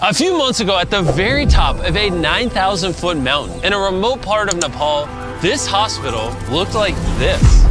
A few months ago, at the very top of a 9,000-foot mountain in a remote part of Nepal, this hospital looked like this.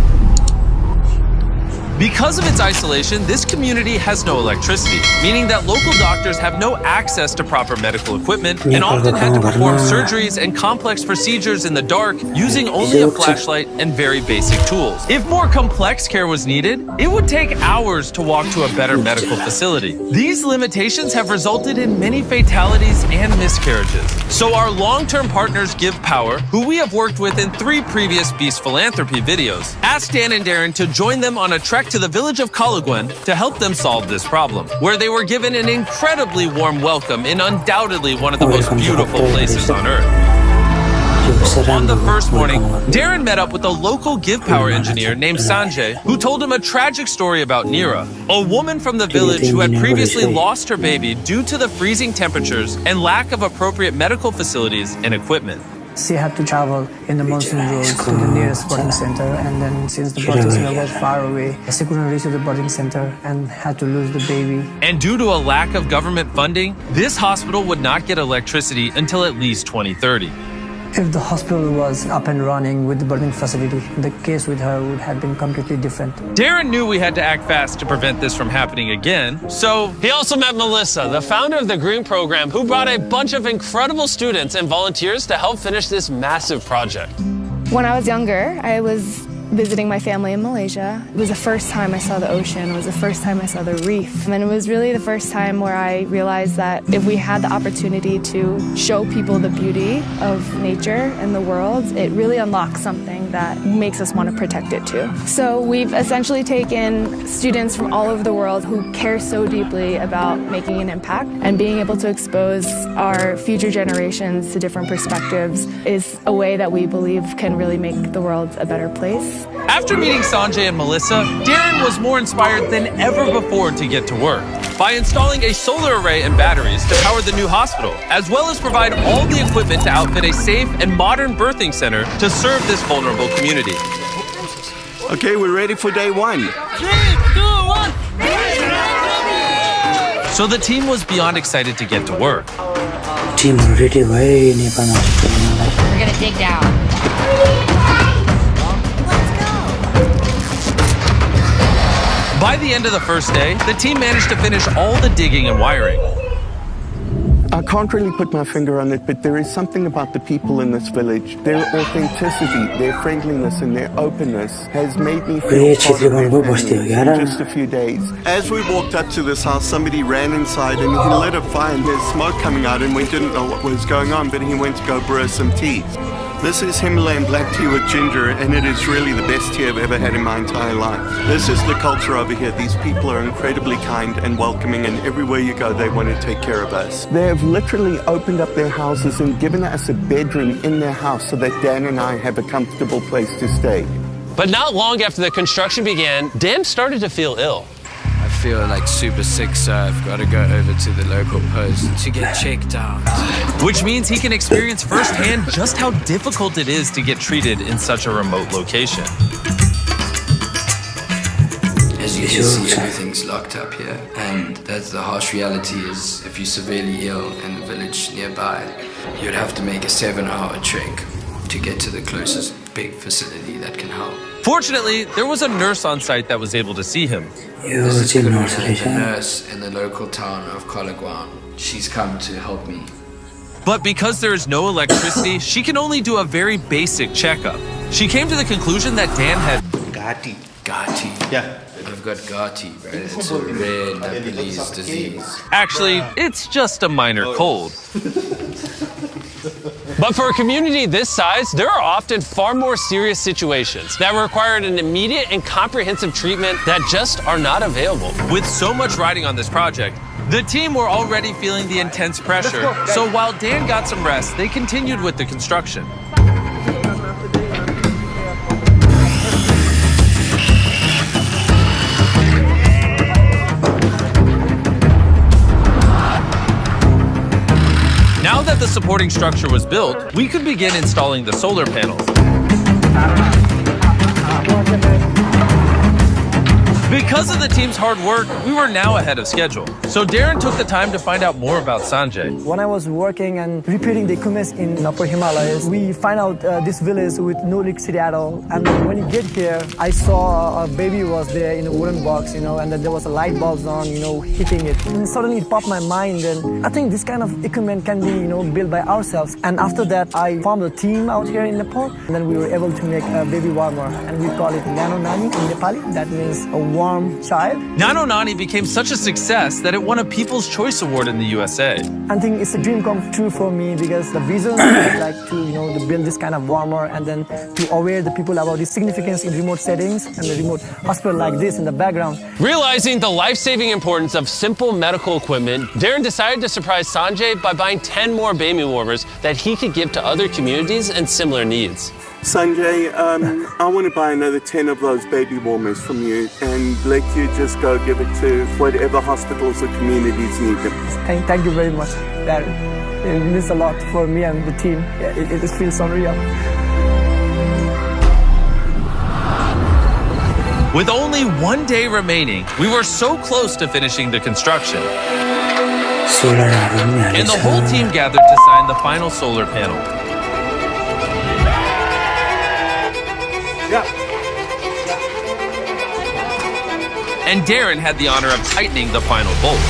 Because of its isolation, this community has no electricity, meaning that local doctors have no access to proper medical equipment and often had to perform surgeries and complex procedures in the dark using only a flashlight and very basic tools. If more complex care was needed, it would take hours to walk to a better medical facility. These limitations have resulted in many fatalities and miscarriages. So our long-term partners Give Power, who we have worked with in 3 previous Beast Philanthropy videos, asked Dan and Darren to join them on a trek to the village of Kalagwen to help them solve this problem, where they were given an incredibly warm welcome in undoubtedly one of the most beautiful places on Earth. On the first morning, Darren met up with a local Give Power engineer named Sanjay, who told him a tragic story about Neera, a woman from the village who had previously lost her baby due to the freezing temperatures and lack of appropriate medical facilities and equipment. She had to travel in the monsoon roads to the nearest boarding center, and then since the boarding center was far away, she couldn't reach the boarding center and had to lose the baby. And due to a lack of government funding, this hospital would not get electricity until at least 2030. If the hospital was up and running with the boarding facility, the case with her would have been completely different. Darren knew we had to act fast to prevent this from happening again, so he also met Melissa, the founder of the Green Program, who brought a bunch of incredible students and volunteers to help finish this massive project. When I was younger, I was visiting my family in Malaysia. It was the first time I saw the ocean. It was the first time I saw the reef. And it was really the first time where I realized that if we had the opportunity to show people the beauty of nature and the world, it really unlocks something that makes us want to protect it too. So we've essentially taken students from all over the world who care so deeply about making an impact, and being able to expose our future generations to different perspectives is a way that we believe can really make the world a better place. After meeting Sanjay and Melissa, Darren was more inspired than ever before to get to work by installing a solar array and batteries to power the new hospital, as well as provide all the equipment to outfit a safe and modern birthing center to serve this vulnerable community. Okay, we're ready for day 1. 3, 2, 1. So the team was beyond excited to get to work. Team ready, We're gonna dig down. By the end of the first day, the team managed to finish all the digging and wiring. I can't really put my finger on it, but there is something about the people in this village. Their authenticity, their friendliness, and their openness has made me feel part of their family in just a few days. As we walked up to this house, somebody ran inside and he lit a fire and there's smoke coming out, and we didn't know what was going on, but he went to go brew some tea. This is Himalayan black tea with ginger, and it is really the best tea I've ever had in my entire life. This is the culture over here. These people are incredibly kind and welcoming, and everywhere you go, they want to take care of us. They have literally opened up their houses and given us a bedroom in their house so that Dan and I have a comfortable place to stay. But not long after the construction began, Dan started to feel ill. I feel like super sick, so I've got to go over to the local post to get checked out. Which means he can experience firsthand just how difficult it is to get treated in such a remote location. As you can see, everything's locked up here, and that's the harsh reality. Is if you're severely ill in a village nearby, you'd have to make a 7-hour trek to get to the closest big facility that can help. Fortunately, there was a nurse on site that was able to see him. This is a nurse in the local town of Kalagwen. She's come to help me. But because there is no electricity, she can only do a very basic checkup. She came to the conclusion that Dan had Gati. Yeah. I've got Gati, right? It's a rare Nepalese disease. Actually, it's just a minor cold. But for a community this size, there are often far more serious situations that require an immediate and comprehensive treatment that just are not available. With so much riding on this project, the team were already feeling the intense pressure. So while Dan got some rest, they continued with the construction. Now that the supporting structure was built, we could begin installing the solar panels. Because of the team's hard work, we were now ahead of schedule. So Darren took the time to find out more about Sanjay. When I was working and repairing the equipment in Upper Himalayas, we find out this village with no electricity at all. And when you get here, I saw a baby was there in a wooden box, and then there was a light bulbs on, hitting it. And suddenly it popped my mind, and I think this kind of equipment can be, built by ourselves. And after that, I formed a team out here in Nepal, and then we were able to make a baby warmer, and we call it Nano Nani in Nepali. That means a warm child. Nano Nani became such a success that it won a People's Choice Award in the USA. I think it's a dream come true for me because the vision is like to build this kind of warmer and then to aware the people about the significance in remote settings and the remote hospital like this in the background. Realizing the life-saving importance of simple medical equipment, Darren decided to surprise Sanjay by buying 10 more baby warmers that he could give to other communities and similar needs. Sanjay, I want to buy another 10 of those baby warmers from you and let you just go give it to whatever hospitals or communities need them. Thank you very much, Darren. It means a lot for me and the team. It just feels unreal. With only 1 day remaining, we were so close to finishing the construction. And the whole team gathered to sign the final solar panel. And Darren had the honor of tightening the final bolt.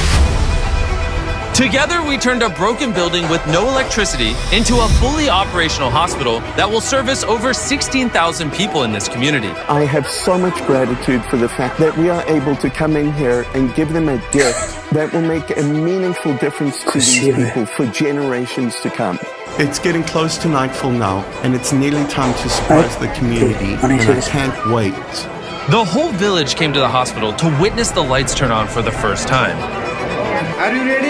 Together, we turned a broken building with no electricity into a fully operational hospital that will service over 16,000 people in this community. I have so much gratitude for the fact that we are able to come in here and give them a gift that will make a meaningful difference to these people for generations to come. It's getting close to nightfall now, and it's nearly time to surprise the community, and I can't wait. The whole village came to the hospital to witness the lights turn on for the first time. Are you ready?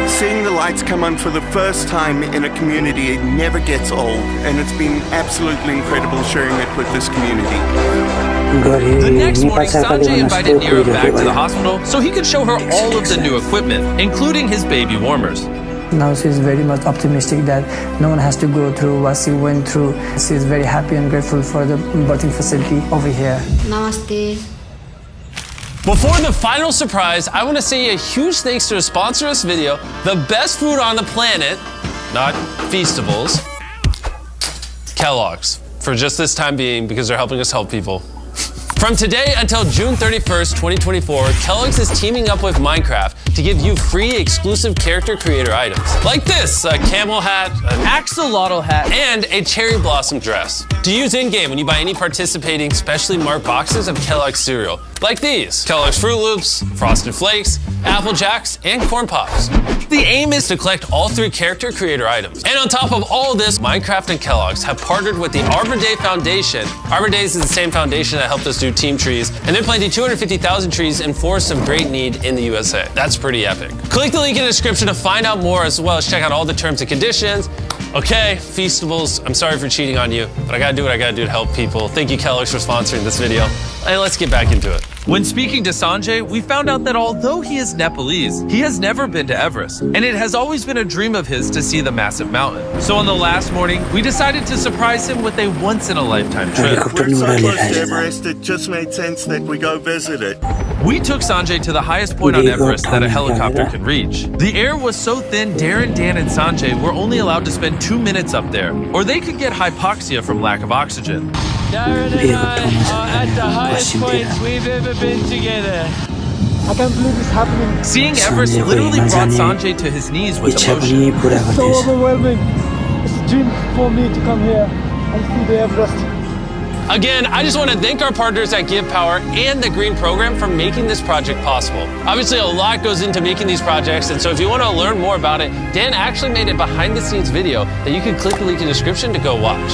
Seeing the lights come on for the first time in a community, it never gets old, and it's been absolutely incredible sharing it with this community. The next morning, Sanjay invited Neera back to the hospital so he could show her all of the new equipment, including his baby warmers. Now she's very much optimistic that no one has to go through what she went through. She's very happy and grateful for the birthing facility over here. Namaste. Before the final surprise, I want to say a huge thanks to a sponsor of this video, the best food on the planet, not Feastables, Kellogg's, for just this time being because they're helping us help people. From today until June 31st, 2024, Kellogg's is teaming up with Minecraft to give you free exclusive character creator items. Like this, a camel hat, an axolotl hat, and a cherry blossom dress. To use in-game when you buy any participating specially marked boxes of Kellogg's cereal. Like these, Kellogg's Fruit Loops, Frosted Flakes, Apple Jacks, and Corn Pops. The aim is to collect all 3 character creator items. And on top of all this, Minecraft and Kellogg's have partnered with the Arbor Day Foundation. Arbor Days is the same foundation that helped us do team trees, and they're planting 250,000 trees in forests of great need in the USA. That's pretty epic. Click the link in the description to find out more, as well as check out all the terms and conditions. Okay, Feastables, I'm sorry for cheating on you, but I gotta do what I gotta do to help people. Thank you, Kellogg's, for sponsoring this video. And let's get back into it. When speaking to Sanjay, we found out that although he is Nepalese, he has never been to Everest, and it has always been a dream of his to see the massive mountain. So on the last morning, we decided to surprise him with a once-in-a-lifetime trip. We're so close to Everest, it just made sense that we go visit it. We took Sanjay to the highest point on Everest that a helicopter could reach. The air was so thin, Darren, Dan, and Sanjay were only allowed to spend 2 minutes up there, or they could get hypoxia from lack of oxygen. Darren and I are at the highest point we've ever been together. I can't believe this happening. Seeing Everest literally brought Sanjay to his knees with emotion. It's so overwhelming. It's a dream for me to come here and see the Everest. Again, I just want to thank our partners at Give Power and the Green Program for making this project possible. Obviously, a lot goes into making these projects, and so if you want to learn more about it, Dan actually made a behind-the-scenes video that you can click the link in the description to go watch.